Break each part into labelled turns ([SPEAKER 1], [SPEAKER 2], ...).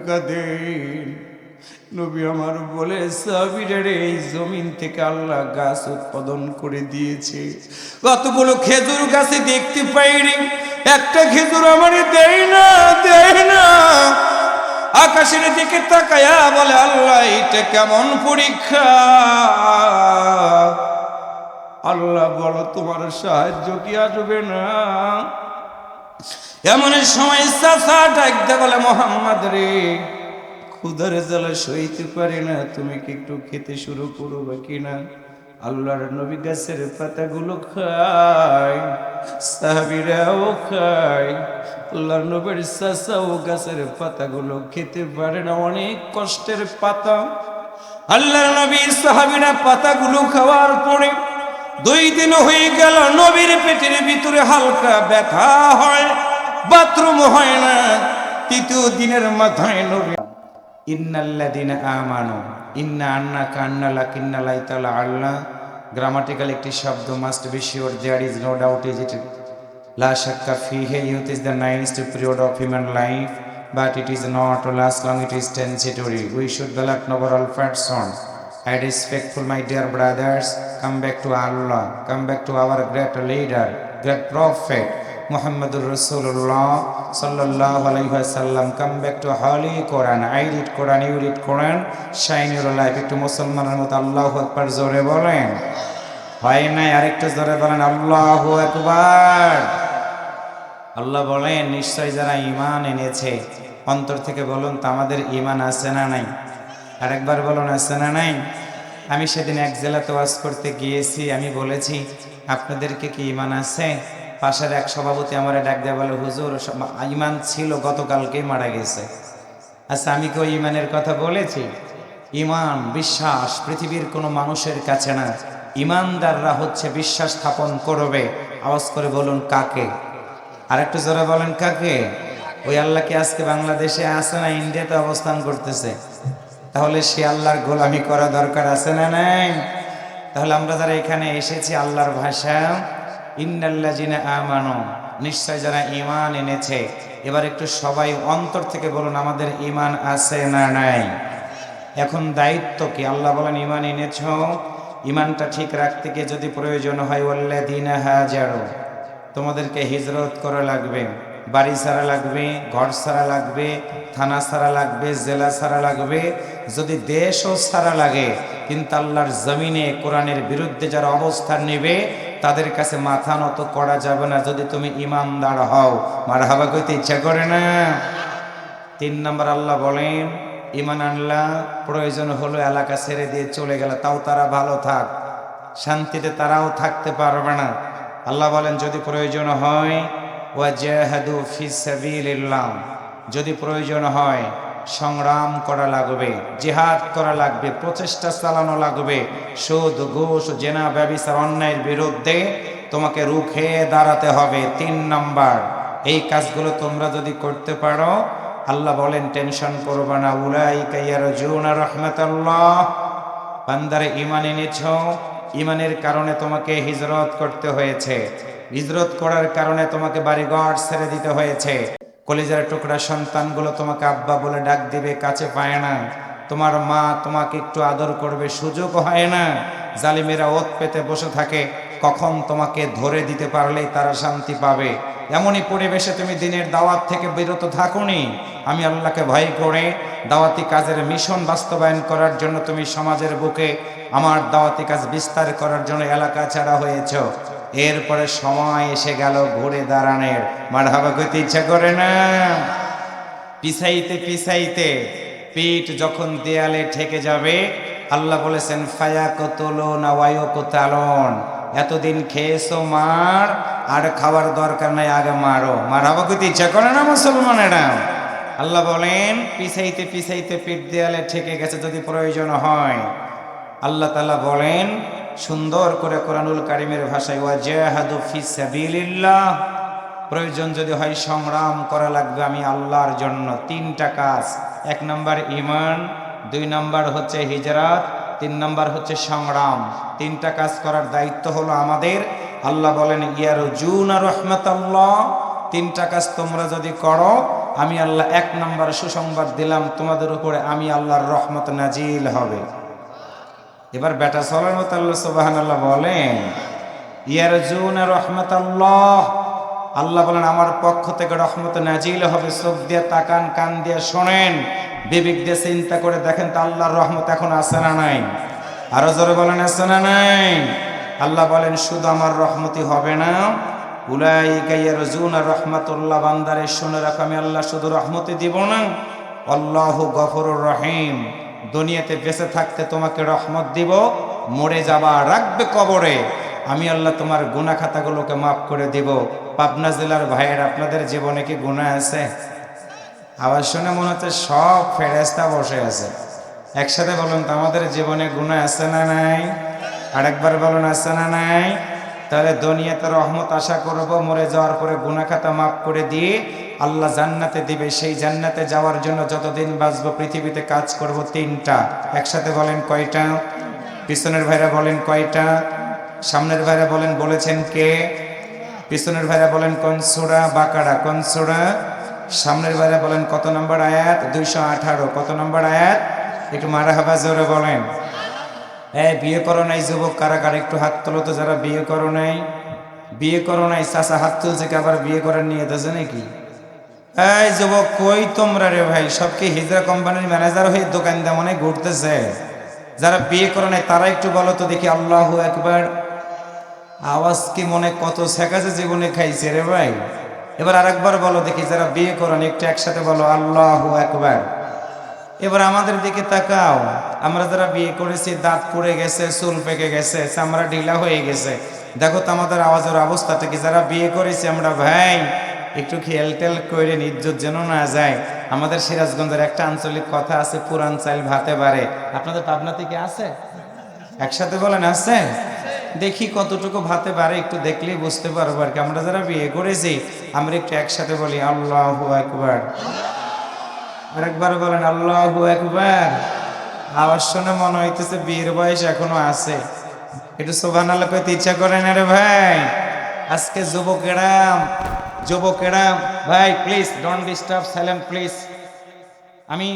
[SPEAKER 1] টাকা দেন। নবী আমার বলে, সাহাবীরা রে, এই জমিন থেকে আল্লাহ গাছ উৎপাদন করে দিয়েছে, কতগুলো খেজুর গাছে দেখতে পাইনি, একটা খেজুর আমারে দেয় না, দেয় না। আকাশের দিকে তাকায়া বলে, আল্লাহ এটা কেমন পরীক্ষা? আল্লাহ বলো, তোমার সাহায্য কি আসবে না? এমন সময় চাচা ডাকতে বলে, মোহাম্মদ রে, ক্ষুধার জ্বালা সইতে পারে না, তুমি কি একটু খেতে শুরু করবে কিনা? আল্লাহর নবী গাছের পাতাগুলো খায়, সাহাবীরাও খায়। আল্লাহর নবীর চাচাও গাছের পাতাগুলো খেতে পারে না, অনেক কষ্টের পাতা। আল্লাহর নবী সাহাবীরা পাতাগুলো খাওয়ার পরে 2 দিন হয়ে গেল, নবীর পেটের ভিতরে হালকা ব্যথা হয়, বাথরুম হয় না। 3য় দিনের মাথায় নবী, ইন্নাল্লাযিনা আমানু ইন্না আন্না কান্না লাকিন্না লাইতালা আল্লাহ। গ্রামাটিক্যাল একটি শব্দ, must be sure, there is no doubt is it, লা শাক্কা ফিহি, youth is the nicest period of human life, but it is not to last long, it is transitory. We should develop noble person. I respectful my dear brothers, come back to Allah, come back to our great leader, great prophet Muhammadur Rasulullah sallallahu alaihi wasallam, come back to Holy Quran. I read Quran, you read Quran, shine your life. একটু মুসলমানের মতো আল্লাহু আকবার জোরে বলেন। হয় নাই? আরেকটু জোরে বলেন, আল্লাহু আকবার। আল্লাহ বলেন, নিশ্চয় যারা ঈমান এনেছে, অন্তর থেকে বলুন তো, আমাদের ঈমান আছে না নাই? আরেকবার বলুন, আছে না নাই? আমি সেদিন এক জেলাতে ওয়াজ করতে গিয়েছি, আমি বলেছি, আপনাদেরকে কি ঈমান আছে? পাশের এক সভাপতি আমারে ডাক দেয়া বলে, হুজুর ঈমান ছিল, গতকালকেই মারা গেছে। আচ্ছা, আমি কি ওই ঈমানের কথা বলেছি? ঈমান, বিশ্বাস পৃথিবীর কোনো মানুষের কাছে না। ঈমানদাররা হচ্ছে বিশ্বাস স্থাপন করবে। আওয়াজ করে বলুন, কাকে? আরেকটু জোরে বলেন, কাকে? ওই আল্লাহ কি আজকে বাংলাদেশে আছে না ইন্ডিয়াতে অবস্থান করতেছে? তাহলে সে আল্লাহর গোলামি করা দরকার আছে না নাই? তাহলে আমরা যারা এখানে এসেছি, আল্লাহর ভাষা ইন্নাল্লাযিনা আমানু, নিশ্চয় যারা ঈমান এনেছে। এবার একটু সবাই অন্তর থেকে বলুন, আমাদের ঈমান আছে না নাই? এখন দায়িত্ব কি? আল্লাহ বলেন, ঈমান এনেছো, ঈমানটা ঠিক রাখতে গিয়ে যদি প্রয়োজন হয়, ওয়াল্লাযিনা হাজারু, তোমাদেরকে হিজরত করা লাগবে, বাড়ি ছাড়া লাগবে, ঘর ছাড়া লাগবে, থানা ছাড়া লাগবে, জেলা ছাড়া লাগবে, যদি দেশও ছাড়া লাগে, কিন্তু আল্লাহর জমিনে কোরআনের বিরুদ্ধে যারা অবস্থান নেবে, তাদের কাছে মাথা নত করা যাবে না, যদি তুমি ঈমানদার হও। মারহাবা কইতে ইচ্ছা করে না? 3 নম্বর আল্লাহ বলেন, ঈমান আনলা, প্রয়োজন হলো এলাকা ছেড়ে দিয়ে চলে গেল, তাও তারা ভালো থাক, শান্তিতে তারাও থাকতে পারবে না। আল্লাহ বলেন, যদি প্রয়োজন হয়, ওয়াজাহাদু ফিস সাবিলিল্লাহ, যদি প্রয়োজন হয় সংগ্রাম করা লাগবে, জিহাদ করা লাগবে, প্রচেষ্টা চালানো লাগবে, সুদ ঘুষ জেনা ব্যভিচার অন্যায়ের বিরুদ্ধে তোমাকে রুখে দাঁড়াতে হবে। 3 নম্বর, এই কাজগুলো তোমরা যদি করতে পারো, আল্লাহ বলেন, টেনশন করবে না, উলাইকা ইয়ারজুনা রাহমাতাল্লাহ। বান্দারে, ঈমান এনেছো, ঈমানের কারণে তোমাকে হিজরত করতে হয়েছে, হিজরত করার কারণে তোমাকে বাড়িঘর ছেড়ে দিতে হয়েছে। কলিজার টুকরা সন্তানগুলো তোমাকে আব্বা বলে ডাক দিবে, কাছে পায় না। তোমার মা তোমাকে একটু আদর করবে, সুযোগ হয় না। জালিমেরা ওত পেতে বসে থাকে, কখন তোমাকে ধরে দিতে পারলেই তারা শান্তি পাবে। এমনই পরিবেশে তুমি দিনের দাওয়াত থেকে বিরত থাকুনি। আমি আল্লাহকে ভয় করে দাওয়াতি কাজের মিশন বাস্তবায়ন করার জন্য তুমি সমাজের বুকে আমার দাওয়াতি কাজ বিস্তার করার জন্য এলাকা ছাড়া হয়েছ। এরপরে সময় এসে গেল ঘুরে দাঁড়ানোর। মারহাবা কইতে ইচ্ছা করে না? পিছাইতে পিছাইতে পিঠ যখন দেয়ালে ঠেকে যাবে, আল্লাহ বলেছেন, ফায়াকতুলুনা ওয়া ইউকতালুন, এতদিন খেয়েছো মার, আর খাওয়ার দরকার নাই, আগে মারো। মারহাবা কইতে ইচ্ছা করে না মুসলমানেরা? আল্লাহ বলেন, পিছাইতে পিছাইতে পিঠ দেয়ালে ঠেকে গেছে, যদি প্রয়োজন হয়, আল্লাহ তাআলা বলেন সুন্দর করে কোরআনুল কারীমের ভাষায়, ওয়াজাহাদু ফিস সাবিলিল্লাহ, প্রয়োজন যদি হয় সংগ্রাম করা লাগবে আমি আল্লাহর জন্য। 3টা কাজ, 1 নম্বর ঈমান, 2 নম্বর হচ্ছে হিজরত, 3 নম্বর হচ্ছে সংগ্রাম। 3টা কাজ করার দায়িত্ব হলো আমাদের। আল্লাহ বলেন, ইয়ারজুনা রাহমাতাল্লাহ, 3টা কাজ তোমরা যদি করো, আমি আল্লাহ 1 নম্বর সুসংবাদ দিলাম, তোমাদের উপরে আমি আল্লাহর রহমত নাজিল হবে। এবার বেটা চলার মতো আল্লাহ সুবহানাল্লাহ বলেন, ইয়ারজুনা রাহমাতাল্লাহ, আল্লাহ বলেন আমার পক্ষ থেকে রহমত নাজিল হবে। চোখ দিয়ে তাকান, কান দিয়ে শোনেন, বিবেক দিয়ে চিন্তা করে দেখেন তো আল্লাহর রহমত এখন আছে না নাই? আরো জোরে বলেন আছে না নাই? আল্লাহ বলেন শুধু আমার রহমতই হবে না, উলাইকা ইয়ারজুনা রাহমাতুল্লাহ, বান্দারে শুনে রাখো আমি আল্লাহ শুধু রহমতই দিব না, আল্লাহু গফুরুর রহিম, দুনিয়াতে বেঁচে থাকতে তোমাকে রহমত দিব, মরে যাবা রাখবে কবরে, আমি আল্লাহ তোমার গুনাহ খাতাগুলোকে মাফ করে দিব। পাবনা জেলার ভাইয়ের, আপনাদের জীবনে কি গুনাহ আছে? আওয়াজ শুনে মনে হচ্ছে সব ফেরেশতা বসে আছে। একসাথে বলুন তো, আমাদের জীবনে গুনাহ আছে না নাই? আরেকবার বলুন আছে না নাই? তাহলে দুনিয়াতে রহমত আশা করব, মরে যাওয়ার পরে গুনাহ খাতা মাফ করে দিয়ে আল্লাহ জান্নাতে দিবে। সেই জান্নাতে যাওয়ার জন্য যতদিন বাঁচবো পৃথিবীতে কাজ করব 3টা। একসাথে বলেন কয়টা? পিছনের ভাইরা বলেন কয়টা? সামনের ভাইরা বলেন বলেছেন কে? পিছনের ভাইরা বলেন কোন সূরা? বাকারা। কোন সূরা? সামনের ভাইরা বলেন কত নম্বর আয়াত? 218। কত নম্বর আয়াত? একটু মারহাবা জোরে বলেন। বিয়ে করো নাই যুবক কারা কারা একটু হাত তোলো তো, যারা বিয়ে করো নাই। বিয়ে করো নাই চাচা হাত তুলছে, কি আবার বিয়ে করার নিয়ে আছে নাকি? এই যুবক কই তোমরা রে ভাই? সব কি হিজরা কোম্পানির ম্যানেজার হয়ে দোকান দামনে ঘুরতেছে? যারা বিয়ে করো নাই তারা একটু বলো তো দেখি আল্লাহু আকবার। আওয়াজ কি মনে কত শেখাছে জীবনে খাইছে রে ভাই? এবার আরেকবার বলো দেখি, যারা বিয়ে করো নাই একটু একসাথে বলো আল্লাহু আকবার। এবার আমাদের দিকে তাকাও, আমরা যারা বিয়ে করেছি দাঁত পড়ে গেছে, চুল পেকে গেছে, চামড়া ঢিলা হয়ে গেছে, দেখো তো আমাদের আওয়াজের অবস্থাটা কি? যারা বিয়ে করেছি আমরা ভাই একটু খেয়াল টেল করে ইজ্জত যেন না যায়। আমাদের সিরাজগঞ্জের একটা আঞ্চলিক কথা আছে, পুরান চাইল ভাতে বাড়ে। আপনাদের পাবনাতে কি আছে? একসাথে বলেন আছে? দেখি কতটুকু ভাতে বাড়ে, একটু দেখলেই বুঝতে পারবো আর কি। আমরা যারা বিয়ে করেছি আমরা একটু একসাথে বলি আল্লাহু আকবার। আরেকবার বলেন আল্লাহু আকবার। আওয়াজ শুনে মনে হইতেছে বিয়ের বয়স এখনো আছে। একটু সুবহানাল্লাহ কইতে ইচ্ছা করে না রে ভাই? আজকে যুবকেরা ভাই please don't disturb, silent please. আমি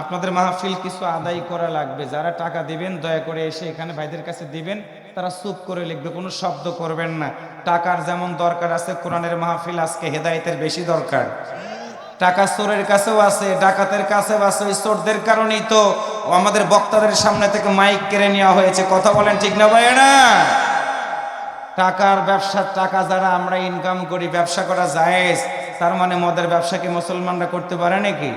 [SPEAKER 1] আপনাদের মাহফিল কিছু আদায় করা লাগবে, যারা টাকা দিবেন দয়া করে এসে এখানে ভাইদের কাছে দিবেন, তারা চুপ করে লিখবে, কোনো শব্দ করবেন না। টাকার যেমন দরকার আছে কোরআনের মাহফিল আজকে হেদায়েতের বেশি দরকার। টাকা চোরের কাছেও আছে, ডাকাতের কাছেও আছে। ওই চোরদের কারণেই তো আমাদের বক্তাদের সামনে থেকে মাইক কেড়ে নেওয়া হয়েছে। কথা বলেন ঠিক না ভাইয়েরা? টাকার ব্যবসা, টাকা যারা আমরা ইনকাম করি, ব্যবসা করা জায়েজ। তার মানে মদের ব্যবসা কি মুসলমানরা করতে পারে নাকি?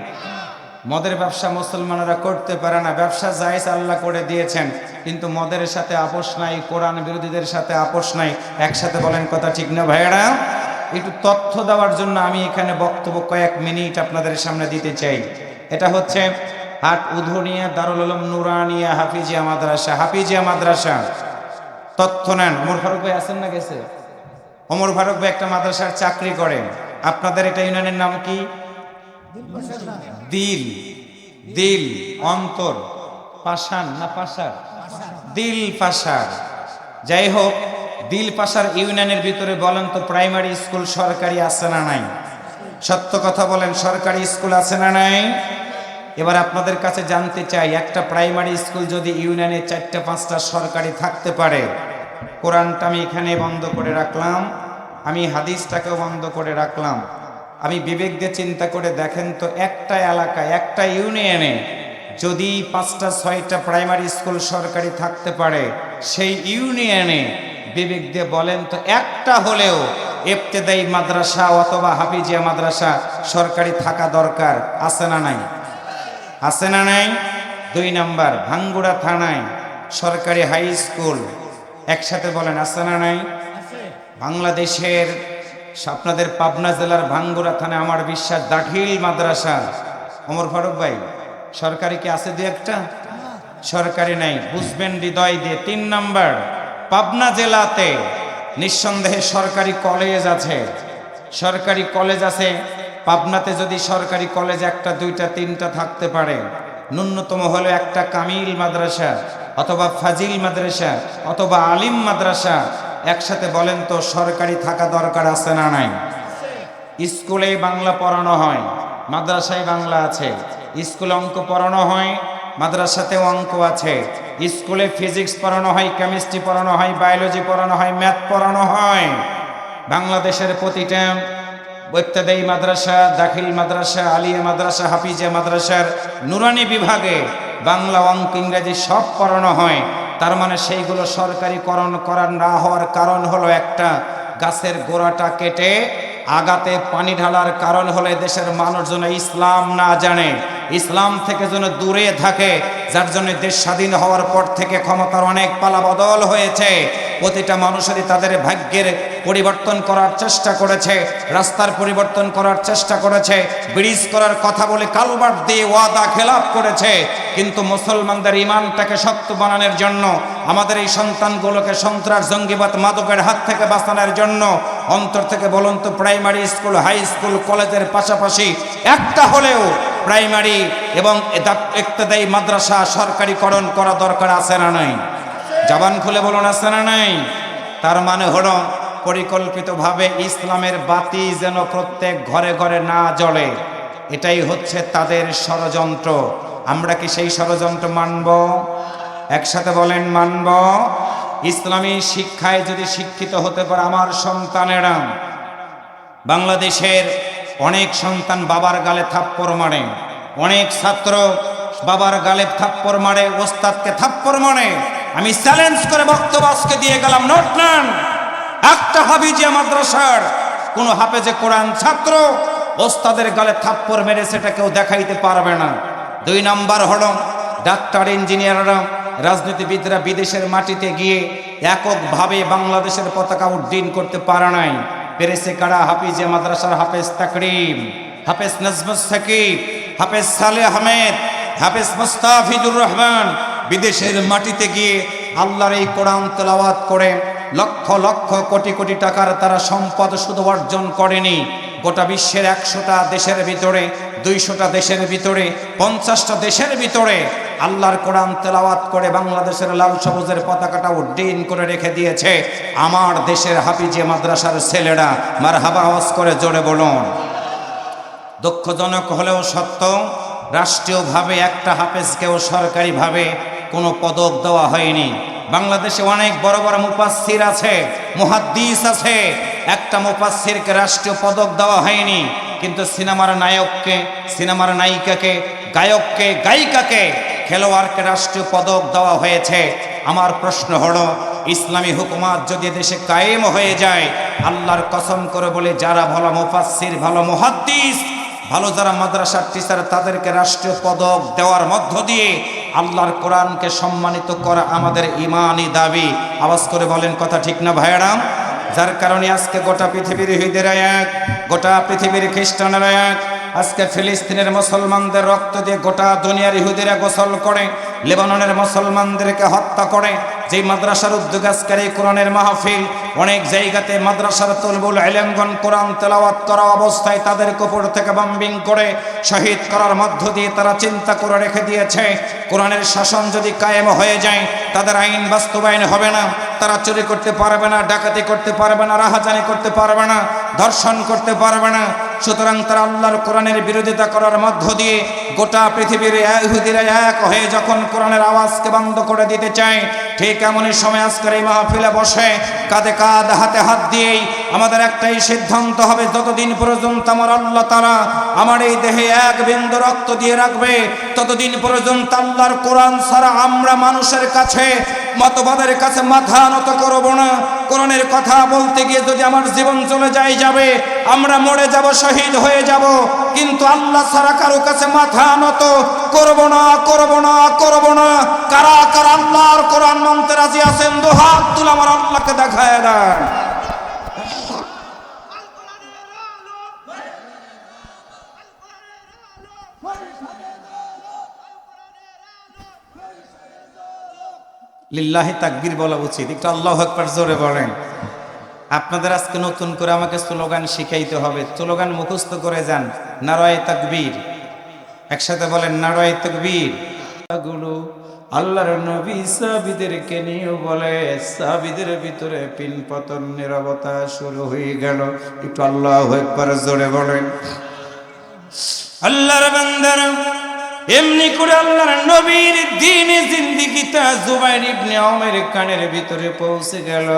[SPEAKER 1] মদের ব্যবসা মুসলমানরা করতে পারে না। ব্যবসা জায়েজ আল্লাহ করে দিয়েছেন, কিন্তু মদের সাথে আপোষ নাই, কোরআন বিরোধীদের সাথে আপোষ নাই। একসাথে বলেন কথা ঠিক না ভাইয়েরা? একটু তথ্য দেওয়ার জন্য আমি এখানে বক্তব্য কয়েক মিনিট আপনাদের সামনে দিতে চাই। এটা হচ্ছে হাট উধুনিয়া দারুল উলুম নুরানিয়া হাফিজিয়া মাদ্রাসা। হাফিজিয়া মাদ্রাসা তথ্য নেন। ওমর ফারুক ভাই আছেন না? গেছে? ওমর ফারুক ভাই একটা মাদ্রাসার চাকরি করেন। আপনাদের এটা ইউনিয়নের নাম কি? দিল। দিল অন্তর, পাশান না পাশার? দিল পাশার। যাই হোক, দিল পাশার ইউনিয়নের ভিতরে বলেন তো প্রাইমারি স্কুল সরকারি আছে না নাই? সত্য কথা বলেন, সরকারি স্কুল আছে না নাই? এবার আপনাদের কাছে জানতে চাই, একটা প্রাইমারি স্কুল যদি ইউনিয়নে 4-5টা সরকারি থাকতে পারে, কোরআনটা আমি এখানে বন্ধ করে রাখলাম, আমি হাদিসটাকেও বন্ধ করে রাখলাম, আমি বিবেক দিয়ে চিন্তা করে দেখেন তো, একটা এলাকায় একটা ইউনিয়নে যদি 5টা-6টা প্রাইমারি স্কুল সরকারি থাকতে পারে, সেই ইউনিয়নে বিবেক দিয়ে বলেন তো একটা হলেও ইবতেদায়ী মাদ্রাসা অথবা হাফিজিয়া মাদ্রাসা সরকারি থাকা দরকার। আছে না নাই? আছে না নাই? 2 নাম্বার, ভাঙ্গুড়া থানায় সরকারি হাই স্কুল। একসাথে বলেন আছে না নাই? বাংলাদেশের আপনাদের পাবনা জেলার ভাঙ্গুড়া থানায় আমার বিশ্বাস দাখিল মাদ্রাসা। ওমর ফারুক ভাই সরকারি কি আছে? 2-1টা সরকারি নাই, বুঝবেন হৃদয় দিয়ে। 3 নাম্বার, পাবনা জেলাতে নিঃসন্দেহে সরকারি কলেজ আছে। সরকারি কলেজ আছে। পাবনাতে যদি সরকারি কলেজ 1টা 2টা 3টা থাকতে পারে, ন্যূনতম হলো একটা কামিল মাদ্রাসা অথবা ফাজিল মাদ্রাসা অথবা আলিম মাদ্রাসা। একসাথে বলেন তো সরকারি থাকা দরকার আছে না নাই? স্কুলে বাংলা পড়ানো হয়, মাদ্রাসায় বাংলা আছে, স্কুলে অঙ্ক পড়ানো হয়, মাদ্রাসাতেও অঙ্ক আছে। স্কুলে ফিজিক্স পড়ানো হয়, কেমিস্ট্রি পড়ানো হয়, বায়োলজি পড়ানো হয়, ম্যাথ পড়ানো হয়। বাংলাদেশের প্রতিটা ইবতেদায়ী মাদ্রাসা, দাখিল মাদ্রাসা, আলিয়া মাদ্রাসা, হাফিজিয়া মাদ্রাসার নুরানি বিভাগে বাংলা, অঙ্ক, ইংরেজি সব পড়ানো হয়। তার মানে সেইগুলো সরকারিকরণ করা না হওয়ার কারণ হলো একটা, গাছের গোড়াটা কেটে আগাতে পানি ঢালার কারণ হলে দেশের মানুষ যেন ইসলাম না জানে, ইসলাম থেকে যেন দূরে থাকে, যার জন্য দেশ স্বাধীন হওয়ার পর থেকে ক্ষমতার অনেক পালা বদল হয়েছে। প্রতিটা মানুষেরই তাদের ভাগ্যের পরিবর্তন করার চেষ্টা করেছে, রাস্তার পরিবর্তন করার চেষ্টা করেছে, ব্রিজ করার কথা বলে কালভার্ট দিয়ে ওয়াদা খেলাপ করেছে। কিন্তু মুসলমানদের ইমানটাকে শক্ত বানানোর জন্য, আমাদের এই সন্তানগুলোকে সন্ত্রাস, জঙ্গিবাদ, মাদকের হাত থেকে বাঁচানোর জন্য অন্তর থেকে বলুন তো, প্রাইমারি স্কুল, হাই স্কুল, কলেজের পাশাপাশি একটা হলেও প্রাইমারি এবং ইবতেদায়ী মাদ্রাসা সরকারিকরণ করা দরকার আছে না নাই? জবান খুলে বলুন আছে না নাই? তার মানে হলো পরিকল্পিতভাবে ইসলামের বাতি যেন প্রত্যেক ঘরে ঘরে না জ্বলে, এটাই হচ্ছে তাদের ষড়যন্ত্র। আমরা কি সেই ষড়যন্ত্র মানব? একসাথে বলেন মানব। ইসলামী শিক্ষায় যদি শিক্ষিত হতে পারে আমার সন্তানেরা, বাংলাদেশের অনেক সন্তান বাবার গালে থাপ্পড় মারে, অনেক ছাত্র বাবার গালে থাপ্পড় মারে, ওস্তাদকে থাপ্পড় মারে। আমি চ্যালেঞ্জ করে বক্তব্য আজকে দিয়ে গেলাম, নোট নেন, একটা হাফিজিয়া মাদ্রাসার কোন হাফেজে কোরআন ছাত্র ওস্তাদের গালে থাপ্পড় মেরে সেটা কেউ দেখাইতে পারবে না। 2 নাম্বার হলো ডাক্তার, ইঞ্জিনিয়াররা, রাজনীতিবিদরা বিদেশের মাটিতে গিয়ে এককভাবে বাংলাদেশের পতাকা উড্ডীন করতে পারে নাই। পেরেছে কারা? হাফিজিয়া মাদ্রাসার হাফেজ তাকরিম, হাফেজ নাজমুস সাকিব, হাফেজ সালেহ আহমেদ, হাফেজ মুস্তাফিজুর রহমান বিদেশের মাটিতে গিয়ে আল্লাহর এই কোরআন তেলাওয়াত করে লক্ষ লক্ষ কোটি কোটি টাকার তারা সম্পদ শুধু অর্জন করেনি, গোটা বিশ্বের 100টা দেশের ভিতরে, 200টা দেশের ভিতরে, 50টা দেশের ভিতরে আল্লাহর কোরআন তেলাওয়াত করে বাংলাদেশের লাল সবুজের পতাকাটা উড্ডীন করে রেখে দিয়েছে আমার দেশের হাফিজিয়া মাদ্রাসার ছেলেরা। মারহাবা আওয়াজ করে জোরে বলুন। দুঃখজনক হলেও সত্য, রাষ্ট্রীয়ভাবে একটা হাফেজকেও সরকারিভাবে কোনো পদক দেওয়া হয়নি। বাংলাদেশে অনেক বড় বড় মুফাসসির আছে, মুহাদ্দিস আছে, একটা মুফাসসিরকে রাষ্ট্রীয় পদক দেওয়া হয়নি। কিন্তু সিনেমার নায়ককে, সিনেমার নায়িকাকে, গায়ককে, গায়িকাকে, খেলোয়াড়কে রাষ্ট্রীয় পদক দেওয়া হয়েছে। আমার প্রশ্ন হলো, ইসলামী হুকুমত যদি দেশে কায়েম হয়ে যায়, আল্লাহর কসম করে বলে যারা ভালো মুফাসসির, ভালো মুহাদ্দিস, ভালো যারা মাদ্রাসার টিচার, তাদেরকে রাষ্ট্রীয় পদক দেওয়ার মধ্য দিয়ে আল্লাহর কোরআনকে সম্মানিত করা আমাদের ইমানি দাবি। আওয়াজ করে বলেন কথা ঠিক না ভাইয়েরা? যার কারণে আজকে গোটা পৃথিবীর ইহুদিরা এক, গোটা পৃথিবীর খ্রিস্টানরা এক। আজকে ফিলিস্তিনের মুসলমানদের রক্ত দিয়ে গোটা দুনিয়ার ইহুদিরা গোসল করে, লেবাননের মুসলমানদেরকে হত্যা করে। যেই মাদ্রাসার উদ্যোগ আজকের এই কোরআনের মাহফিল, অনেক জায়গাতে মাদ্রাসার তলবুল ইলমগণ কোরআন তেলাওয়াত করা অবস্থায় তাদের উপর থেকে বম্বিং করে শহীদ করার মধ্য দিয়ে তারা চিন্তা করে রেখে দিয়েছে, কোরআনের শাসন যদি কায়েম হয়ে যায় তাদের আইন বাস্তবায়ন হবে না, তারা চুরি করতে পারবে না, ডাকাতি করতে পারবে না, রাহাজানি করতে পারবে না, ধর্ষণ করতে পারবে না। সুতরাং তারা আল্লাহর কোরআনের বিরোধিতা করার মধ্য দিয়ে গোটা পৃথিবীর ইহুদিরা এক হয়ে যখন কোরআনের আওয়াজকে বন্ধ করে দিতে চায়, ঠিক এমনই সময় আজকের এই মাহফিলে বসে কাঁধে কাঁধ, হাতে হাত দিয়েই আমাদের একটাই সিদ্ধান্ত হবে, যতদিন পর্যন্ত আমার আল্লাহ তাআলা আমার এই দেহে এক বিন্দু রক্ত দিয়ে রাখবে, ততদিন পর্যন্ত আল্লাহর কোরআন ছাড়া আমরা মানুষের কাছে, মতবাদের কাছে মাথা নত করব না। কোরআনের কথা বলতে গিয়ে যদি আমার জীবন চলে যাবে, আমরা মরে যাব, শহীদ হয়ে যাব, কিন্তু আল্লাহ ছাড়া কারো কাছে মাথা নত করব না, করব না, করব না। কারা কারা আল্লাহর কোরআন মানতে রাজি আছেন? দুহাত তুলে আমার আল্লাহকে দেখায় দেন। লিল্লাহি তাকবীর বলা উচিত, একটু আল্লাহু আকবার জোরে বলেন। আপনাদের আজকে নতুন করে আমাকে স্লোগান শিখাইতে হবে, স্লোগান মুখস্থ করে যান। নারায়ে তাকবীর, একসাথে বলেন নারায়ে তাকবীর। গুলো আল্লাহর নবী সাহাবীদেরকে নিয়ে বলে, সাহাবীদের ভিতরে পিন পতন, নীরবতা শুরু হয়ে গেল। একটু আল্লাহু আকবার জোরে বলেন। আল্লাহর বান্দারা, এমনি করে আল্লাহর নবীর দ্বীনে জিন্দেগিটা জুবাইর ইবনে আওমের কানের ভিতরে পৌঁছে গেল।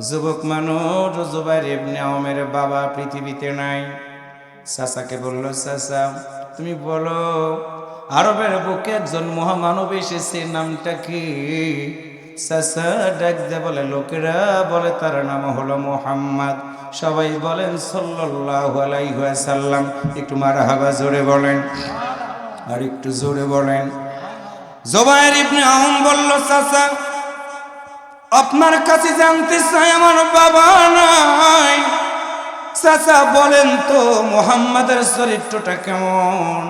[SPEAKER 1] যুবক মানুষ জুবাইর ইবনে আওমের বাবা পৃথিবীতে নাই। চাচাকে বলল, চাচা তুমি বলো, আরবের বুকে একজন মহামানব এসেছে, নামটা কি? চাচা ডাক দে বলে, লোকেরা বলে তার নাম হলো মুহাম্মদ। সবাই বলেন সাল্লাল্লাহু আলাইহি ওয়াসাল্লাম। একটু মারহাবা জোরে বলেন, আর একটু জোরে বলেন। জুবাইর ইবনে আওম বলল, চাচা আপনার কাছে জানতে চাই, আমার বাবা নাই। চাচা বলেন তো মুহাম্মাদের চরিত্রটা কেমন?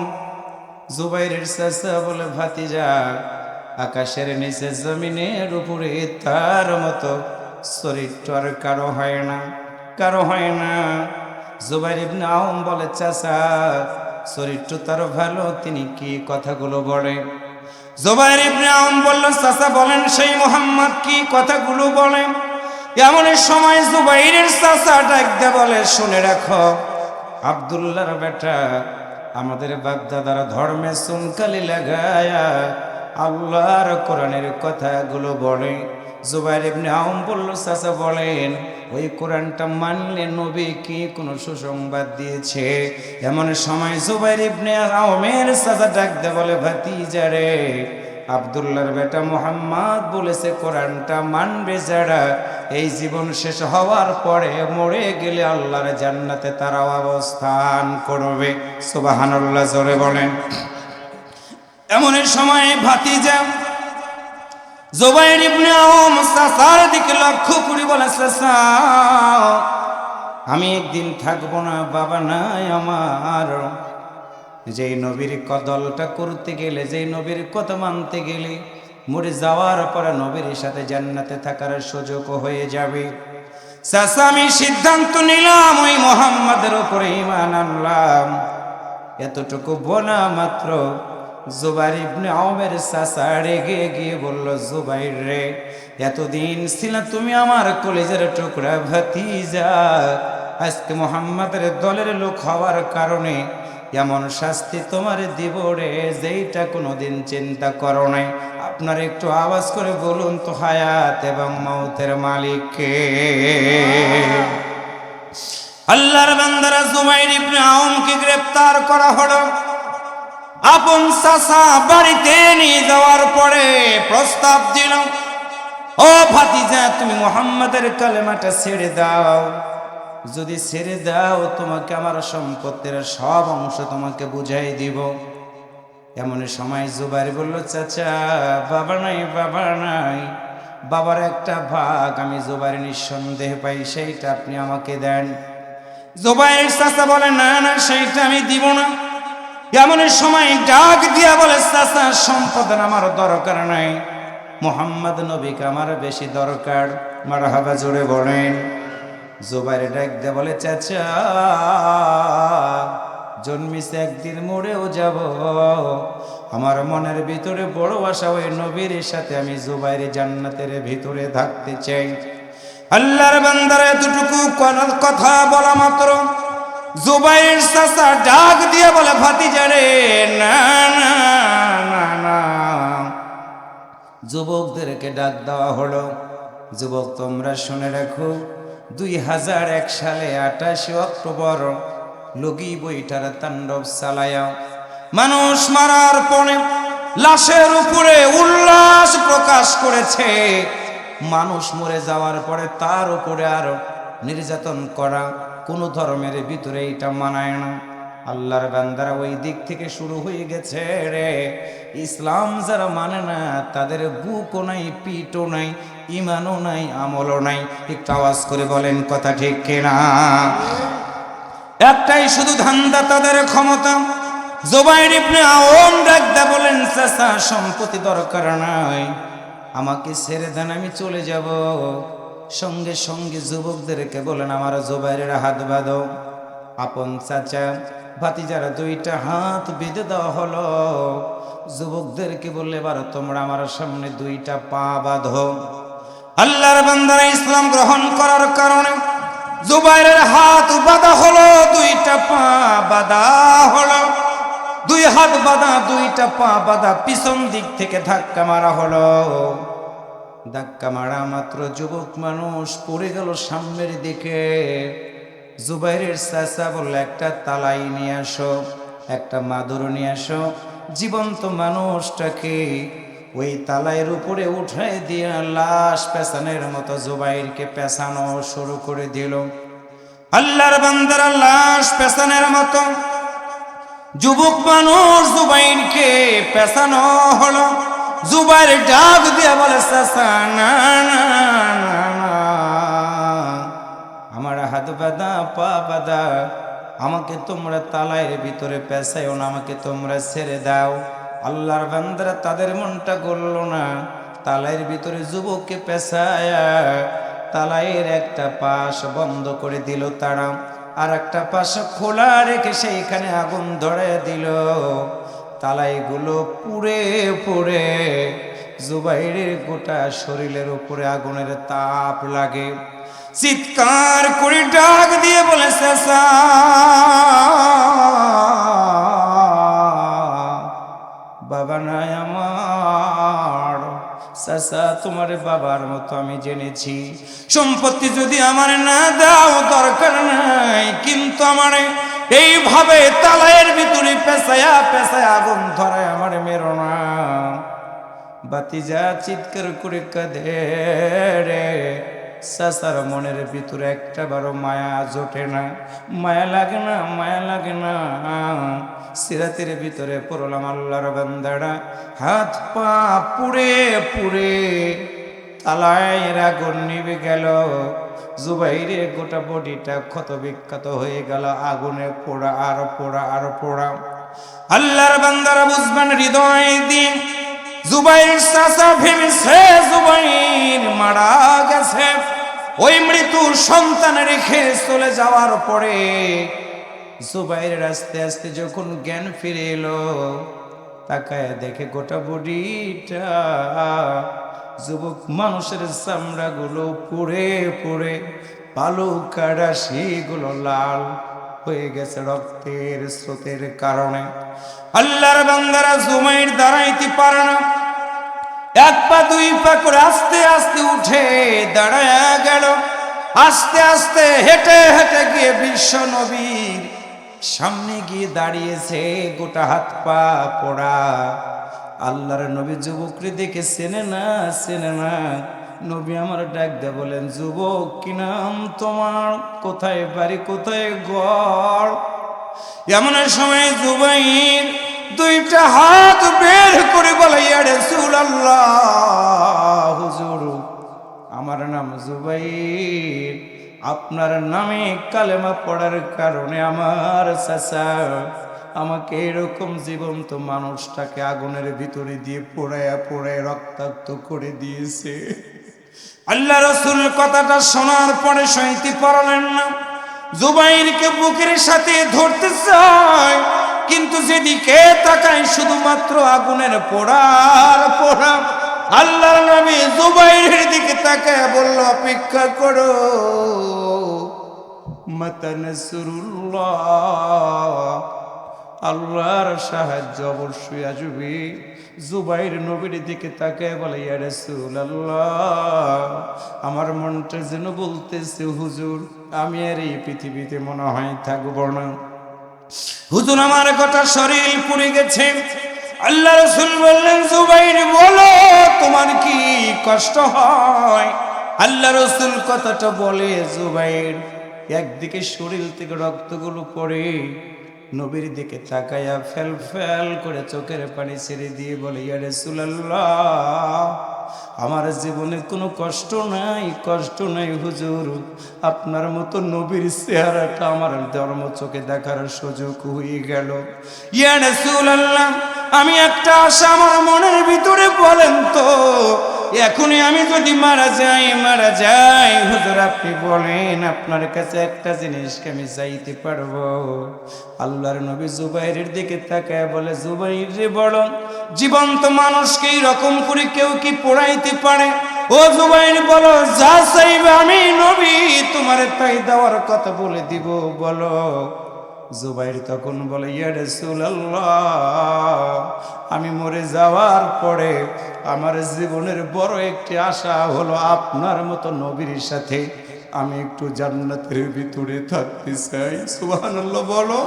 [SPEAKER 1] জুবাইরের চাচা বলে, ভাতিজা আকাশের নিচে জমিনের উপরে তার মতো চরিত্র আর কারো হয় না, কারো হয় না। জুবাইর ইবনে আওম বলে, চাচা চরিত্র তার ভালো, তিনি কি কথাগুলো বলে? জুবাইর ইবনে আওম বলল, চাচা বলেন সেই মুহাম্মদ কি কথাগুলো বলেন? এমন সময় জুবাইরের চাচা ডাক দিয়ে বলে, শুনে রাখো, আব্দুল্লাহর বেটা আমাদের বাগদাদার ধর্মে চুনকালি লাগায়া আল্লাহর কোরআনের কথাগুলো বলে। জুবাইর ইবনে আওম বলল, চাচা বলেন ওই কোরআনটা মানলে নবী কি কোনো সুসংবাদ দিয়েছে? এমন সময় জুবাইর ইবনে আওমের চাচা ডাক দিয়ে বলে, ভাতিজা রে, আব্দুল্লাহর বেটা মুহাম্মদ বলেছে কোরআনটা মানবে যারা, এই জীবন শেষ হওয়ার পরে মরে গেলে আল্লাহর জান্নাতে তারাও অবস্থান করবে। সুবহানাল্লাহ জোরে বলেন। এমন সময় ভাতিজা জুবাইর ইবনে আওম চাচার দিকে লক্ষ্য করে বলে, চাচা আমি একদিন থাকবো না, বাবা নাই আমার। যেই নবীর কদলটা করতে গেলে, যেই নবীর কথা মানতে গেলে মরে যাওয়ার পরে নবীর সাথে জান্নাতে থাকার সুযোগ হয়ে যাবে। চাচা আমি সিদ্ধান্ত নিলাম ওই মুহাম্মাদের উপরে ঈমান আনলাম। এতটুকু বলা মাত্র জুবাইর ইবনে আওমের চাচা রেগে গিয়ে বলল, জুবাইর রে, এতদিন ছিল তুমি আমার কলেজের টুকরা ভাতিজা, আজকে মুহাম্মাদের দলের লোক হওয়ার কারণে এমন শাস্তি তোমার দিব রে, যেইটা কোনোদিন চিন্তা করো নাই। আপনার একটু আওয়াজ করে বলুন তো, হায়াত এবং মৌতের মালিক কে? আল্লাহর বান্দারা, জুবাইর ইবনে আওমকে গ্রেফতার করা হলো। আপন চাচা বাড়িতে নিয়ে যাওয়ার পরে প্রস্তাব দিল, ও ভাতিজা তুমি মুহাম্মাদের কালেমাটা ছেড়ে দাও, যদি ছেড়ে দাও তোমাকে আমার সম্পত্তির সব অংশ তোমাকে বুঝাই দিব। এমন সময় জুবাইর বলল, চাচা বাবা নাই, বাবা নাই, বাবার একটা ভাগ আমি জুবাইর নিঃসন্দেহ পাই, সেইটা আপনি আমাকে দেন। জুবাইর চাচা বলে, না না সেইটা আমি দিব না। এমন সময় ডাক দিয়া বলে, চাচা সম্পদ আমার দরকার নাই, মুহাম্মদ নবীকে আমার বেশি দরকার। মারহাবা জোরে বলেন। জুবাইর ডাক দিয়ে বলে, চাচা জন্মিছে একদিন মরেও যাব, আমার মনের ভিতরে বড় আশা, ওই নবীর সাথে আমি জুবাইর জান্নাতের ভিতরে থাকতে চাই। আল্লাহর বান্দারা এতটুকু কথা বলা মাত্র জুবাইর চাচা ডাক দিয়ে বলে, ভাতিজা রে, না না না না। যুবকদেরকে ডাক দেওয়া হলো, যুবক তোমরা শুনে রাখো, 2001 সালে 28 অক্টোবর লগি বইটার তাণ্ডব চালায়া মানুষ মারার পরে লাশের উপরে উল্লাস প্রকাশ করেছে। মানুষ মরে যাওয়ার পরে তার উপরে আর নির্যাতন করা কোন ধর্মের ভিতরে এটা মানায় না। আল্লাহর বান্দারা ওই দিক থেকে শুরু হয়ে গেছে রে। ইসলাম যারা মানে না তাদের বুকও নাই, পিঠও নাই, ইমানও নাই, আমলও নাই। একটু আওয়াজ করে বলেন কথা ঠিক কিনা? একটাই শুধু ধান্দা, তাদের ক্ষমতা। জুবাইর ইবনে আওম ডাকদা বলেন, চাচা সম্পত্তি দরকার নাই, আমাকে ছেড়ে দেন, আমি চলে যাব। সঙ্গে সঙ্গে যুবকদেরকে বলেন, আমার জুবাইরের হাত বাঁধো। আপন চাচা ভাতিজারা দুইটা হাত বেঁধে দেওয়া হলো। যুবকদেরকে বললে, এবার তোমরা আমার সামনে দুইটা পা বাঁধো। আল্লাহর বান্দারা ইসলাম গ্রহণ করার কারণে জুবাইরের হাত বাঁধা হলো, দুইটা পা বাঁধা হলো, দুই হাত বাঁধা, দুইটা পা বাঁধা, পিছন দিক থেকে ধাক্কা মারা হলো। ধাক্কা মারা মাত্র যুবক মানুষ পড়ে গেল সামনের দিকে। জুবাইরের চাচা বলল, একটা তালাই নিয়ে আসো, একটা মাদুর নিয়ে আসো। জীবন্ত মানুষটাকে ওই তালাইয়ের উপরে উঠাই দিয়ে লাশ পেছানোর মতো জুবাইরকে পেছানো শুরু করে দিল। আল্লাহর বান্দারা লাশ পেছানোর মতো যুবক মানুষ জুবাইরকে পেছানো হলো। জুবাইর ডাক দিয়ে বলে, চাচা না না না না, আমার হাত বাঁধা পা বাঁধা, আমাকে তোমরা তালাইয়ের ভিতরে পেছাইও না, আমাকে তোমরা ছেড়ে দাও। আল্লাহর বান্দারা তাদের মনটা গড়ল না, তালাইয়ের ভিতরে যুবককে পেছায়া তালাইয়ের একটা পাশ বন্ধ করে দিল তারা, আর একটা পাশ খোলা রেখে সেইখানে আগুন ধরে দিল। তালাইগুলো পুড়ে পুড়ে জুবাইরের গোটা শরীরের উপরে আগুনের তাপ লাগে। চিৎকার করে ডাক দিয়ে বলে, চাচা বাবা নাই আমার, চাচা তোমার বাবার মতো আমি জেনেছি, সম্পত্তি যদি আমার না দাও দরকার নাই, কিন্তু আমার এইভাবে তালাইয়ের ভিতরে পেঁচায়া পেঁচায়া আগুন ধরায় আমার মেরো না। বাতিজা চিৎকার করে কাঁদে রে। চাচার মনের ভিতরে একটা বারো মায়া জোটে না, মায়া লাগে না, মায়া লাগে না। সিরাতের ভিতরে পড়লাম, আল্লাহর বান্দারা হাত পা পুড়ে পুড়ে তালাইয়ের আগুন নিভে গেল। জুবাইরের গোটা বডিটা ক্ষত বিক্ষত হয়ে গেল, আগুনে পোড়া আর পোড়া আর পোড়া। আল্লাহর বান্দারা বুঝবেন, হৃদয় দিন জুবাইর চাচা ভেবেছে জুবাইর মারা গেছে। ওই মৃত্যু সন্তান রেখে চলে যাওয়ার পরে জুবাইর আস্তে আস্তে যখন জ্ঞান ফিরে এলো, তাকায় দেখে গোটা বডিটা যুবক মানুষের চামড়া গুলো পুড়ে পুড়ে পালু কাটা সেগুলো লাল হয়ে গেছে রক্তের স্রোতের কারণে। আল্লাহর বান্দারা জুবাইর দাঁড়াইতে পারে না, এক পা দুই পা করে আস্তে আস্তে উঠে দাঁড়ায় গেল। আস্তে আস্তে হেঁটে হেঁটে গিয়ে বিশ্ব নবীর সামনে গিয়ে দাঁড়িয়েছে, গোটা হাত পা পোড়া। আল্লাহর নবী যুবকরে দেখে চেনে না, চেনে না। নবী আমার ডাক দে বলেন, যুবক কি নাম তোমার, কোথায় বাড়ি, কোথায় ঘর? এমন সময় জুবাইর দুইটা হাত বের করে বলে, ইয়া রাসূলুল্লাহ, হুজুর আমার নাম জুবাইর, আপনার নামে কালেমা পড়ার কারণে আমার চাচা আমাকে এরকম জীবন্ত মানুষটাকে আগুনের ভিতরে দিয়ে পোড়ায়া পোড়ায় রক্তাক্ত করে দিয়েছে। আল্লাহ রাসূল কথাটা শোনার পরে সইতে পারলেন না, জুবাইরকে বুকের সাথে ধরতে চায়, কিন্তু যেদিকে তাকায় শুধুমাত্র আগুনের পোড়ার পোড়া। আল্লাহর নবী জুবাইরের দিকে তাকায় বলল, অপেক্ষা করো, মাতা নাসরুল্লাহ, আল্লাহর সাহায্য অবশ্যই আসবে। জুবাইর নবীর দিকে তাকায় বলে, ইয়া রাসূলুল্লাহ, আমার মনটা যেন বলতেছে, হুজুর আমি আর এই পৃথিবীতে মনে হয় থাকবো না, হুজুর আমার গোটা শরীর পুড়ে গেছে। আল্লাহ রাসূল বললেন, জুবাইর বলো তোমার কি কষ্ট হয়? আল্লাহ রাসূল কথাটা বলে জুবাইর একদিকে শরীর থেকে রক্তগুলো পড়ে নবীর দিকে তাকায়া ফেল ফেল করে চোখের পানি ছেড়ে দিয়ে বলে, ইয়া রাসূলুল্লাহ, আমার জীবনে কোনো কষ্ট নাই, কষ্ট নাই হুজুর, আপনার মতো নবীর চেহারাটা আমার ধর্ম চোখে দেখার সুযোগ হয়ে গেল। ইয়া রাসূলুল্লাহ, আমি একটা আশা আমার মনের ভিতরে, বলেন তো এখনই আমি যদি মারা যাই হুজুর আপনি বলেন আপনার কাছে একটা জিনিসকে আমি চাইতে পারবো? আল্লাহর নবী জুবাইরের দিকে তাকায় বলে, জুবাইর রে, বড় জীবন্ত মানুষকে এরকম করে কেউ কি পোড়াইতে পারে? ও জুবাইর বলো, যা চাইবে আমি নবী তোমারে তাই দেওয়ার কথা বলে দিব, বলো। জুবাইর তখন বলে, ইয়া রাসূলুল্লাহ, আমি মরে যাওয়ার পরে আমার জীবনের বড় একটি আশা হলো আপনার মতো নবীর সাথে আমি একটু জান্নাতের ভিতরে থাকতে চাই। সুবহানাল্লাহ বলো।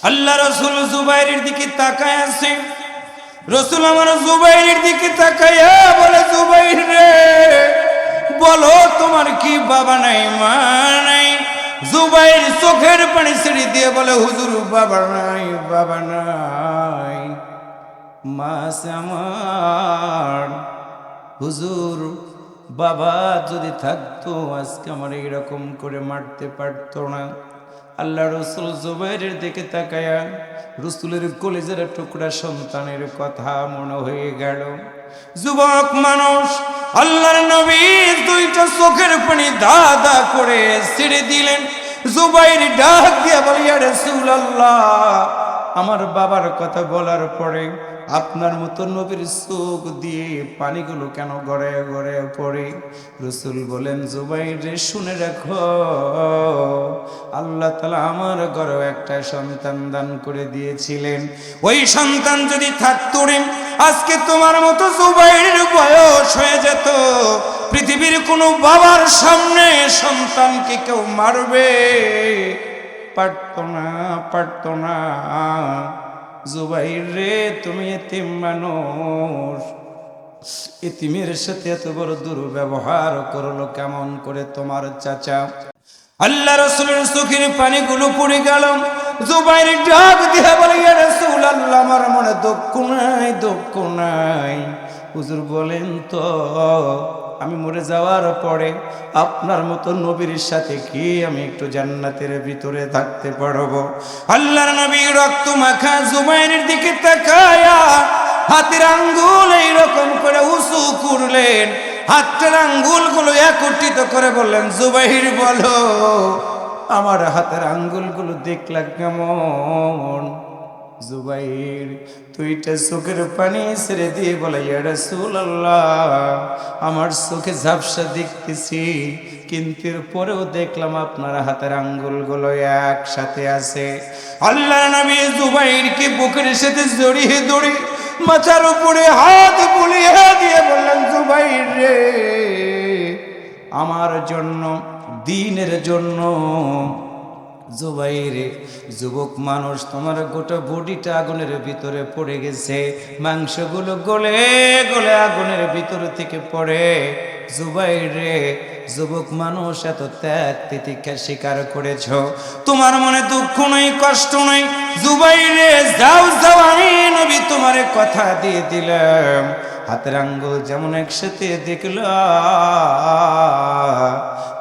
[SPEAKER 1] আল্লাহ রাসূল জুবাইরের দিকে তাকায় আছে। রাসূল আমার জুবাইরের দিকে তাকায়া বলে, জুবাইর রে, বলো তোমার কি বাবা নাই মা নাই? জুবাইর চোখের পানি ছেড়ে দিয়ে বলে, হুজুর বাবা নাই, বাবা নাই, মা আছে আমার। হুজুর, বাবা যদি থাকতো আজকে আমার এইরকম করে মারতে পারতো না। আল্লাহ রসুল জুবাইরের দিকে তাকায়া রসুলের কলিজার টুকরা সন্তানের কথা মনে হয়ে গেল। যুবক মানুষ, আল্লাহর নবী দুইটা চোখের পানি দাদা করে ছেড়ে দিলেন। জুবাইর ডাক দিয়ে বলে, ইয়া রাসূলুল্লাহ, আমার বাবার কথা বলার পরে আপনার মতো নবীর চোখ দিয়ে পানিগুলো কেন গড়ে গড়ে পড়ে? রাসূল বলেন, জুবাইর রে, শুনে রাখো, আল্লাহ তাআলা আমার ঘরে একটা সন্তান দান করে দিয়েছিলেন। ওই সন্তান যদি থাকতো রে, আজকে তোমার মতো জুবাইরের বয়স হয়ে যেত। পৃথিবীর কোনো বাবার সামনে সন্তানকে কেউ মারবে পারতো না, পারতো না। জুবাইর রে, তুমি এতিম মানুষ, এতিমের সাথে এত বড় দুর্ব্যবহার করলো কেমন করে তোমার চাচা? আল্লাহ রাসূলের চোখের পানিগুলো পড়ে গেল। জুবাইর ডাক দিয়ে বলে, ইয়া রাসূলুল্লাহ, আমার মনে দুঃখ নাই, দুঃখ নাই। হুজুর বলেন তো, আমি মরে যাওয়ার পরে আপনার মতো নবীর সাথে কি আমি একটু জান্নাতের ভিতরে থাকতে পারবো? আল্লাহর নবী রক্ত মাখা জুবাইরের দিকে তাকায়া হাতের আঙ্গুল এইরকম করে উঁচু করলেন। হাতের আঙ্গুলগুলো একত্রিত করে বললেন, জুবাইর বলো, আমার হাতের আঙ্গুলগুলো দেখলা কেমন? জুবাইর দুইটা চোখের পানি ছেড়ে দিয়ে বলে, ইয়া রাসূলুল্লাহ, আমার চোখে ঝাপসা দেখতেছি, কিন্তু পরেও দেখলাম আপনার হাতের আঙ্গুলগুলো একসাথে আছে। আল্লাহর নবী জুবাইরকে বুকের সাথে জড়িয়ে ধরে মাথার উপরে হাত বুলিয়ে দিয়ে বললেন, জুবাইর রে, আমার জন্য, দ্বীনের জন্য। জুবাইরে, যুবক মানুষ, তোমার গোটা বডিটা আগুনের ভিতরে পড়ে গেছে, মাংসগুলো গলে গলে আগুনের ভিতর থেকে পড়ে। জুবাইরে, যুবক মানুষ, এত ত্যাগ তিতিক্ষা স্বীকার করেছ, তোমার মনে দুঃখ নেই, কষ্ট নেই। জুবাইরে, যাও যাও, আমি নবী তোমারে কথা দিয়ে দিলাম, হাতের আঙ্গুল যেমন একসাথে দেখলাম,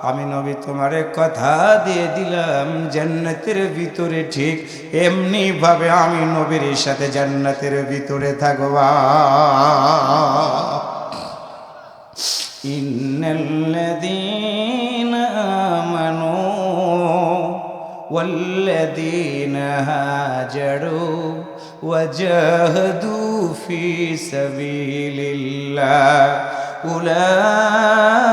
[SPEAKER 1] আমি নবী তোমারে কথা দিয়ে দিলাম, জান্নাতের ভিতরে ঠিক এমনি ভাবে আমি নবীর সাথে জান্নাতের ভিতরে থাকবা। ইন্নাল্লাযীনা আমানু ওয়াল্লাযীনা হাজারু ওয়াজাহাদু ফি সাবিলিল্লাহ উলাইকা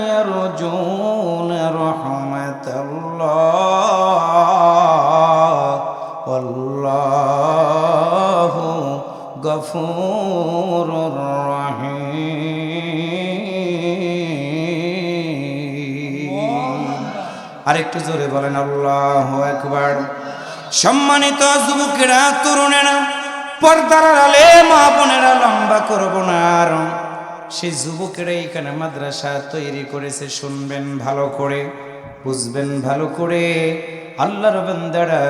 [SPEAKER 1] ইয়ারজুনা রাহমাতাল্লাহ ওয়াল্লাহু গফুরুর রহিম। আরেকটু জোরে বলেন আল্লাহু আকবার। সম্মানিত যুবকেরা, তরুণেরা, পর্দার আলে মা বোনেরা, লম্বা করব না আর। সেই যুবকেরা এখানে মাদ্রাসা তৈরি করেছে, শুনবেন ভালো করে, বুঝবেন ভালো করে। আল্লাহর বান্দারা,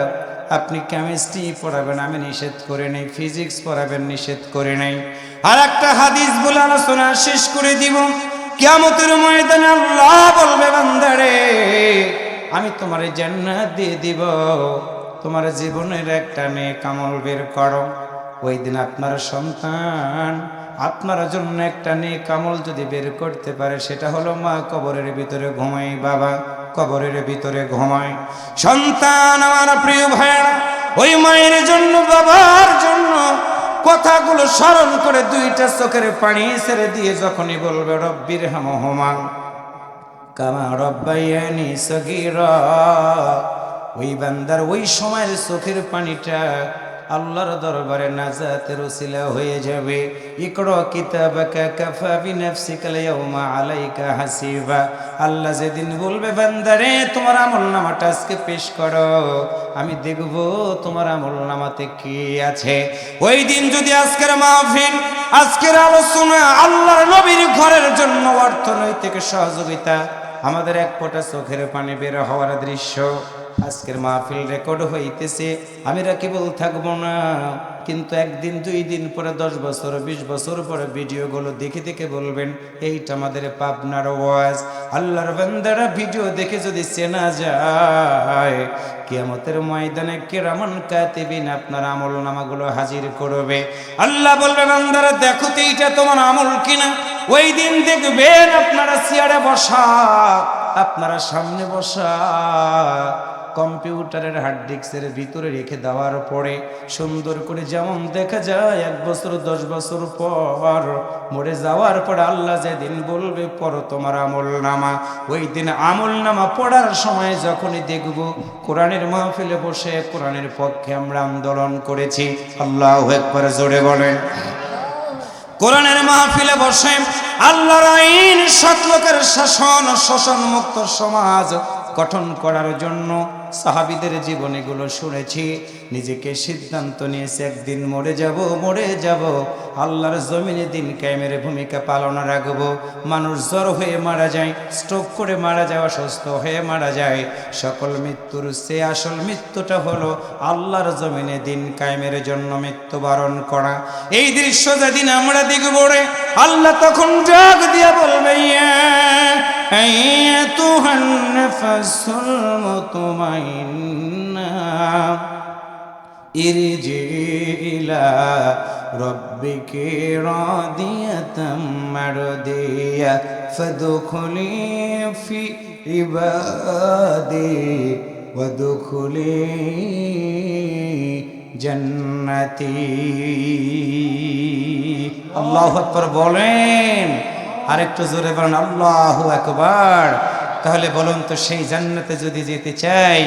[SPEAKER 1] আপনি কেমিস্ট্রি পড়াবেন, আমি নিষেধ করে নেই, ফিজিক্স পড়াবেন, নিষেধ করে নেই। আর একটা হাদিস বলে আলোচনা শেষ করে দিব। কিয়ামতের ময়দানে আল্লাহ বলবে, বান্দারে, আমি তোমারে জান্নাত দিয়ে দিব, তোমার জীবনের একটা নেক আমল বের করো। ওই দিন আপনার সন্তান আপনার জন্য একটা নেক আমল যদি বের করতে পারে, সেটা হলো মা কবরের ভিতরে ঘুমায়, বাবা কবরের ভিতরে ঘুমায়। সন্তান আমার প্রিয় ভাইয়েরা, ওই মায়ের জন্য, বাবার জন্য কথাগুলো স্মরণ করে দুইটা চোখের পানি ছেড়ে দিয়ে যখনই বলবে রব্বির হামহুমা কামা রব্বায়ানি সগীরা, ওই বান্দার ওই সময়ের চোখের পানিটা আল্লাহর দরবারে নাজাতের ওসিলা হয়ে যাবে। ইকরা কিতাবাকা কাফা বিনাফসিকাল ইয়াউমা আলাইকা হাসিবা। আল্লাহ যেদিন বলবে বান্দারে তোমার আমলনামাটা আজকে পেশ করো, আমি দেখব তোমার আমলনামাতে কি আছে। ওই দিন যদি আজকের মাহফিল, আজকের আলোচনা আল্লাহর নবীর ঘরের জন্য অর্থনৈতিক সহযোগিতা, আমাদের এক ফোঁটা চোখের পানি বের হওয়ার দৃশ্য আজকের মাহফিল রেকর্ড হইতেছে, আমি রাকিবুল থাকবো না, কিন্তু একদিন দুই দিন পরে 10 বছর 20 বছর পরে ভিডিওগুলো দেখে দেখে বলবেন এইটা আমাদের পাবনার ওয়াজ। আল্লাহর বান্দারা ভিডিও দেখে যদি চেনা যায়, কিয়ামতের ময়দানে কিরামান কাতিবিন আপনার আমলনামাগুলো হাজির করবে। আল্লাহ বলবে বান্দারা দেখো তো এইটা তোমার আমল কিনা। ওই দিন দেখবেন আপনারা চেয়ারে বসা, আপনারা সামনে বসা, কম্পিউটারের হার্ড ডিস্কের ভিতরে রেখে দেওয়ার পরে সুন্দর করে যেমন দেখা যায় 1 বছর 10 বছর পর মরে যাওয়ার পর আল্লাহ যেদিন বলবে পড়ো তোমার আমলনামা, ওই দিন আমলনামা পড়ার সময় যখনই দেখব কোরআনের মাহফিলে বসে কোরআনের পক্ষে আমরা আন্দোলন করেছি, আল্লাহু আকবার জোরে বলেন। কোরআনের মাহফিলে বসে আল্লাহর আইন, সৎ লোকের শাসন, শোষণ মুক্ত সমাজ গঠন করার জন্য সাহাবীদের জীবনীগুলো শুনেছি, নিজেকে সিদ্ধান্ত নিয়েছে একদিন মরে যাব, আল্লাহর জমিনে দিন কায়েমের ভূমিকা পালন রাখব। মানুষ জ্বর হয়ে মারা যায়, স্ট্রোক করে মারা যায়, অসুস্থ হয়ে মারা যায়, সকল মৃত্যুর চেয়ে আসল মৃত্যুটা হলো আল্লাহর জমিনে দিন কায়েমের জন্য মৃত্যুবরণ করা। এই দৃশ্য যেদিন আমরা দেখব রে, আল্লাহ তখন ডাক দিয়া বলবে আইয়াতুহান নাফসুল মুতমাইন্না ইরজি ইলা রাব্বিকি রাদিয়াতাম মারদিয়া ফাদখুলি ফি ইবাদি ওয়াদখুলি জান্নাতি। আল্লাহু আকবার বলেন, আরেকটু জোরে বলেন আল্লাহু আকবার। তাহলে বলুন তো, সেই জান্নাতে যদি যেতে চাই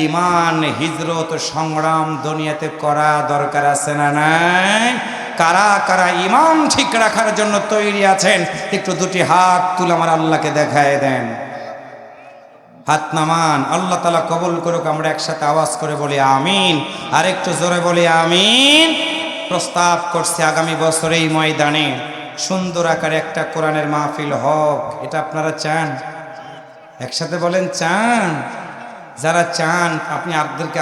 [SPEAKER 1] ঈমান হিজরত সংগ্রাম দুনিয়াতে করা দরকার আছে না নাই? কারা কারা ঈমান ঠিক রাখার জন্য তৈরি আছেন একটু দুটি হাত তুলে আমার আল্লাহকে দেখায় দেন। হাত নামান, আল্লাহ তাআলা কবুল করুক। আমরা একসাথে আওয়াজ করে বলি আমিন, আর একটু জোরে বলি আমিন। প্রস্তাব করছে আগামী বছর এই ময়দানে সুন্দর আকারে একটা কোরআনের মাহফিল হোক। এটা আপনারা চান? একসাথে বলেন চান? যারা চান আপনি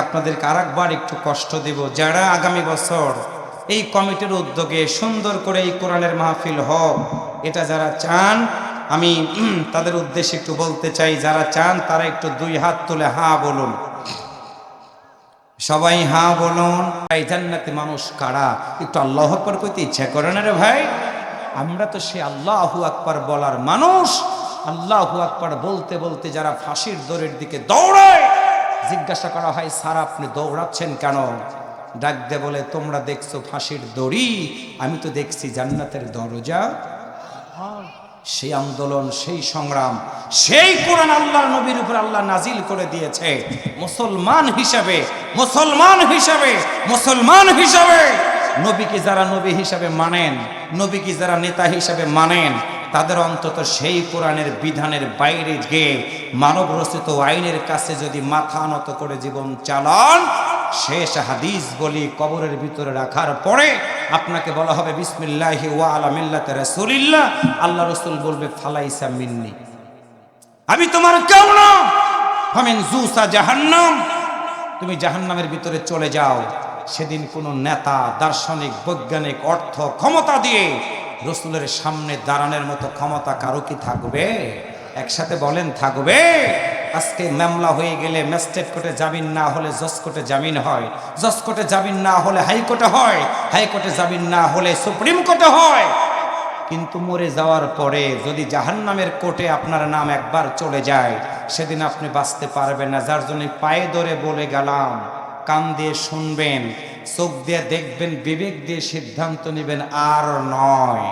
[SPEAKER 1] আপনাদেরকে আরেকবার একটু কষ্ট দেব, যারা আগামী বছর এই কমিটির উদ্যোগে সুন্দর করে এই কোরআনের মাহফিল হোক, এটা যারা চান আমি তাদের উদ্দেশ্যে একটু বলতে চাই, যারা চান তারা একটু 2 হাত তুলে হ্যাঁ বলুন। সবাই হ্যাঁ বলুন। এই জান্নাতে মানুষ কারা একটু আল্লাহু আকবার কইতে ইচ্ছা করে না রে ভাই? আমরা তো সে আল্লাহু আকবার বলার মানুষ। আল্লাহু আকবার বলতে বলতে যারা ফাঁসির দড়ির দিকে দৌড়ায়, জিজ্ঞাসা করা হয় স্যার আপনি দৌড়াচ্ছেন কেন? ডাক দে বলে তোমরা দেখছো ফাঁসির দড়ি, আমি তো দেখছি জান্নাতের দরজা। সেই আন্দোলন, সেই সংগ্রাম, সেই কোরআন আল্লাহর নবীর উপর আল্লাহ নাজিল করে দিয়েছে। মুসলমান হিসাবে নবীকে যারা নবী হিসাবে মানেন, নবীকে যারা নেতা হিসাবে মানেন, তাদের অন্তত সেই কোরআনের বিধানের বাইরে গিয়ে মানব রচিত আইনের কাছে যদি মাথা নত করে জীবন চালান, শেষ হাদিস বলি কবরের ভিতরে রাখার পরে আপনাকে বলা হবে বিসমিল্লাহি ওয়া আলা মিল্লাতি রাসূলিল্লাহ, আল্লাহ রাসূল বলবে ফালাইসা মিন্নি, আমি তোমার কেউ না। ফামিন জুসা জাহান্নাম, তুমি জাহান্নামের ভিতরে চলে যাও। সেদিন কোনো নেতা, দার্শনিক, বৈজ্ঞানিক, অর্থ ক্ষমতা দিয়ে রাসূলের সামনে দাঁড়ানোর মতো ক্ষমতা কারো কি থাকবে? একসাথে বলেন থাকবে? আজকে মামলা হয়ে গেলে ম্যাজিস্ট্রেট কোর্টে জামিন না হলে জজ কোর্টে জামিন হয়, জজ কোর্টে জামিন না হলে হাইকোর্টে হয়, হাইকোর্টে জামিন না হলে সুপ্রিম কোর্টে হয়। কিন্তু মরে যাওয়ার পরে যদি জাহান্নামের কোর্টে আপনার নাম একবার চলে যায়, সেদিন আপনি বাঁচতে পারবেন না। যার জন্য পায়ে ধরে বলে গেলাম, কান দিয়ে শুনবেন, চোখ দিয়ে দেখবেন, বিবেক দিয়ে সিদ্ধান্ত নেবেন, আর নয়,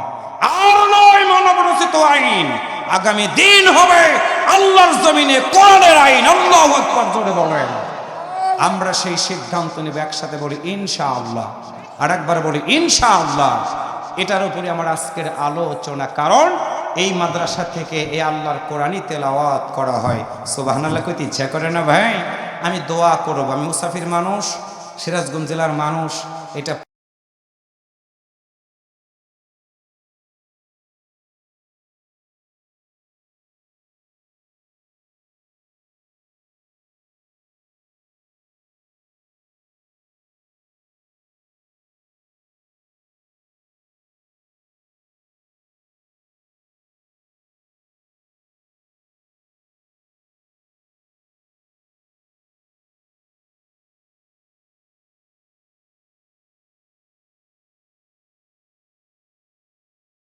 [SPEAKER 1] আর নয় মানব রচিত আইন। আগামী দিন হবে আল্লাহর জমিনে কোরআনের আইন। আল্লাহু আকবার, জোরে বলেন। আমরা সেই সিদ্ধান্ত নেব, একসাথে বলি ইনশাআল্লাহ, আর একবার বলি ইনশাআল্লাহ। এটার উপরে আমার আজকের আলোচনা, কারণ এই মাদ্রাসা থেকে এই আল্লাহর কোরআনই তেলাওয়াত করা হয়। সুবহানাল্লাহ কইতে ইচ্ছা করে না ভাই? আমি দোয়া করব, আমি মুসাফির মানুষ, সিরাজগঞ্জ জেলার মানুষ, এটা